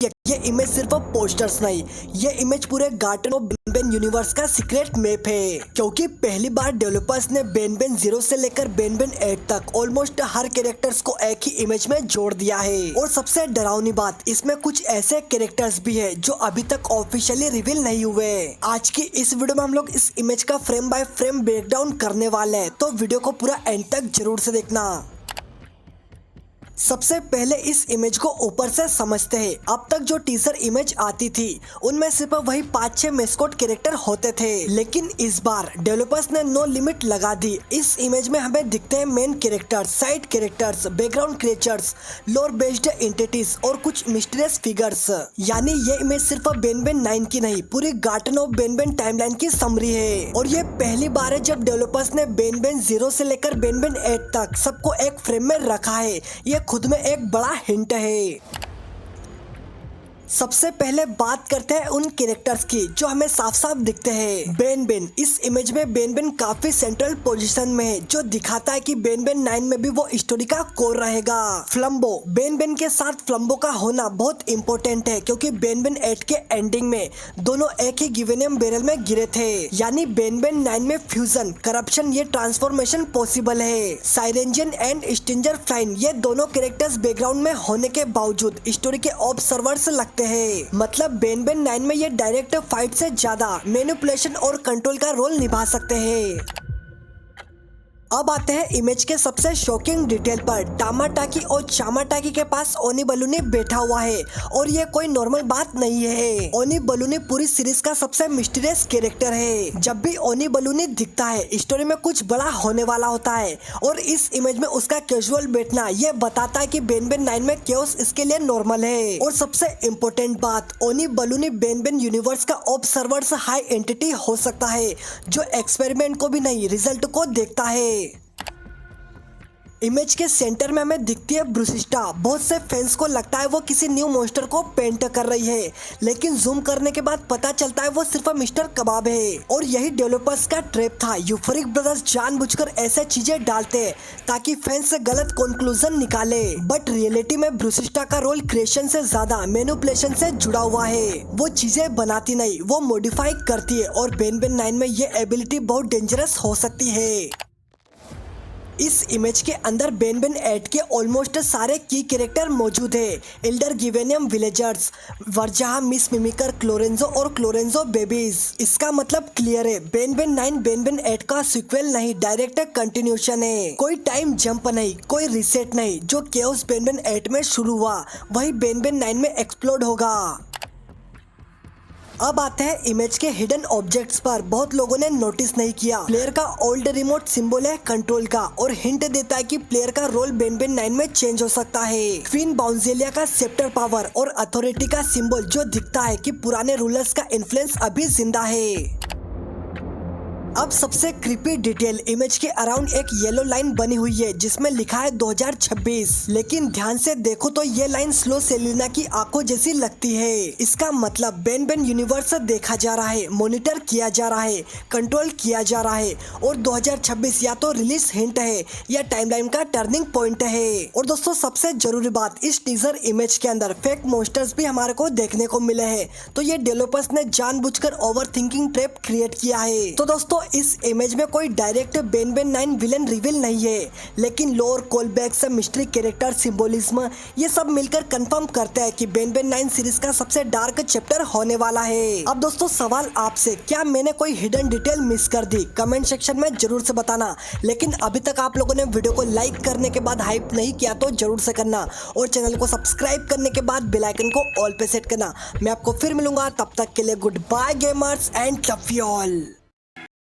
ये इमेज सिर्फ पोस्टर्स नहीं, ये इमेज पूरे गार्डन ऑफ बेन यूनिवर्स का सीक्रेट मैप है। क्योंकि पहली बार डेवलपर्स ने बेन 0 से लेकर बेन 8 तक ऑलमोस्ट हर कैरेक्टर्स को एक ही इमेज में जोड़ दिया है। और सबसे डरावनी बात, इसमें कुछ ऐसे कैरेक्टर्स भी है जो अभी तक ऑफिशियली रिवील नहीं हुए। आज की इस वीडियो में हम लोग इस इमेज का फ्रेम बाय फ्रेम ब्रेकडाउन करने वाले हैं, तो वीडियो को पूरा एंड तक जरूर से देखना। सबसे पहले इस इमेज को ऊपर से समझते हैं। अब तक जो टीजर इमेज आती थी उनमें सिर्फ वही 5-6 मैस्कॉट कैरेक्टर होते थे, लेकिन इस बार डेवलपर्स ने नो लिमिट लगा दी। इस इमेज में हमें दिखते हैं main characters, side characters, background creatures, लोर बेस्ड एंटिटीज और कुछ मिस्टीरियस फिगर्स। यानी ये इमेज सिर्फ बेन 9 की नहीं, पूरी गार्डन ऑफ बेन टाइमलाइन की समरी है। और ये पहली बार है जब डेवलपर्स ने बेन 0 से लेकर बेन 8 तक सबको एक फ्रेम में रखा है। ये खुद में एक बड़ा हिंट है। सबसे पहले बात करते हैं उन कैरेक्टर्स की जो हमें साफ साफ दिखते हैं। बेन इस इमेज में बेन काफी सेंट्रल पोजीशन में है, जो दिखाता है कि बेन 9 में भी वो स्टोरी का कोर रहेगा। फ्लम्बो, बेन के साथ फ्लम्बो का होना बहुत इंपॉर्टेंट है, क्योंकि बेन 8 के एंडिंग में दोनों एक ही गिवेनियम बैरल में गिरे थे। यानी बेन 9 में फ्यूजन, करप्शन, ये ट्रांसफॉर्मेशन पॉसिबल है। साइरेंजियन एंड स्टिंजर फ्लाइन, ये दोनों कैरेक्टर्स बैकग्राउंड में होने के बावजूद स्टोरी के ऑब्जर्वर्स लगते हैं। मतलब बेन 9 में ये डायरेक्ट फाइट से ज्यादा मैनिपुलेशन और कंट्रोल का रोल निभा सकते हैं। अब आते हैं इमेज के सबसे शॉकिंग डिटेल पर। टामाटाकी और चामाटाकी के पास ओनी बलूनी बैठा हुआ है, और ये कोई नॉर्मल बात नहीं है। ओनी बलूनी पूरी सीरीज का सबसे मिस्टीरियस कैरेक्टर है। जब भी ओनी बलूनी दिखता है स्टोरी में कुछ बड़ा होने वाला होता है, और इस इमेज में उसका कैजुअल बैठना ये बताता है कि बेन 9 में केओस इसके लिए नॉर्मल है। और सबसे इम्पोर्टेंट बात, ओनी बलूनी बेन यूनिवर्स का ऑब्जर्वर्स हाई एंटिटी हो सकता है, जो एक्सपेरिमेंट को भी नहीं रिजल्ट को देखता है। इमेज के सेंटर में हमें दिखती है ब्रुसिस्टा। बहुत से फैंस को लगता है वो किसी न्यू मॉन्स्टर को पेंट कर रही है, लेकिन जूम करने के बाद पता चलता है वो सिर्फ मिस्टर कबाब है। और यही डेवलपर्स का ट्रैप था। यूफोरिक ब्रदर्स जानबूझकर ऐसे चीजें डालते हैं ताकि फैंस से गलत कंक्लूजन निकाले, बट रियलिटी में ब्रुसिस्टा का रोल क्रिएशन से ज्यादा मैनिपुलेशन से जुड़ा हुआ है। वो चीजें बनाती नहीं, वो मॉडिफाई करती है, और बेन 9 में ये एबिलिटी बहुत डेंजरस हो सकती है। इस इमेज के अंदर बेन 8 के ऑलमोस्ट सारे की कैरेक्टर मौजूद है। एल्डर गिवेनियम विलेजर्स, वर्जाहा, मिस मिमिकर, क्लोरेंजो और क्लोरेंजो बेबीज। इसका मतलब क्लियर है, बेन 9 बेन 8 का सीक्वल नहीं, डायरेक्ट कंटिन्यूशन है। कोई टाइम जंप नहीं, कोई रिसेट नहीं। जो केओस बेन 8 में शुरू हुआ वही बेन 9 में एक्सप्लोड होगा। अब आते हैं इमेज के हिडन ऑब्जेक्ट्स पर। बहुत लोगों ने नोटिस नहीं किया। प्लेयर का ओल्ड रिमोट सिंबल है कंट्रोल का, और हिंट देता है कि प्लेयर का रोल बेन 9 में चेंज हो सकता है। क्वीन बाउंजेलिया का सेप्टर पावर और अथॉरिटी का सिंबल, जो दिखता है कि पुराने रूलर्स का इन्फ्लुएंस अभी जिंदा है। अब सबसे क्रीपी डिटेल, इमेज के अराउंड एक येलो लाइन बनी हुई है जिसमें लिखा है 2026, लेकिन ध्यान से देखो तो ये लाइन स्लो सेलिना की आंखों जैसी लगती है। इसका मतलब बेन यूनिवर्स देखा जा रहा है, मॉनिटर किया जा रहा है, कंट्रोल किया जा रहा है, और 2026 या तो रिलीज हिंट है या टाइमलाइन का टर्निंग पॉइंट है। और दोस्तों सबसे जरूरी बात, इस टीजर इमेज के अंदर फेक मॉन्स्टर्स भी हमारे को देखने को मिले हैं, तो ये डेवलपर्स ने जानबूझकर ओवर थिंकिंग ट्रैप क्रिएट किया है। तो दोस्तों इस इमेज में कोई डायरेक्ट बेन 9 विलन रिवील नहीं है, लेकिन लोर, कॉलबैक्स, मिस्ट्री, कैरेक्टर, सिंबोलिज्म, ये सब मिलकर कंफर्म करते हैं कि बेन 9 सीरीज का सबसे डार्क चैप्टर होने वाला है। अब दोस्तों सवाल आपसे, क्या मैंने कोई हिडन डिटेल मिस कर दी? कमेंट सेक्शन में जरूर से बताना। लेकिन अभी तक आप लोगों ने वीडियो को लाइक करने के बाद हाइप नहीं किया तो जरूर से करना, और चैनल को सब्सक्राइब करने के बाद बेल आइकन को ऑल पे सेट करना। मैं आपको फिर मिलूंगा, तब तक के लिए goodbye gamers and love you all.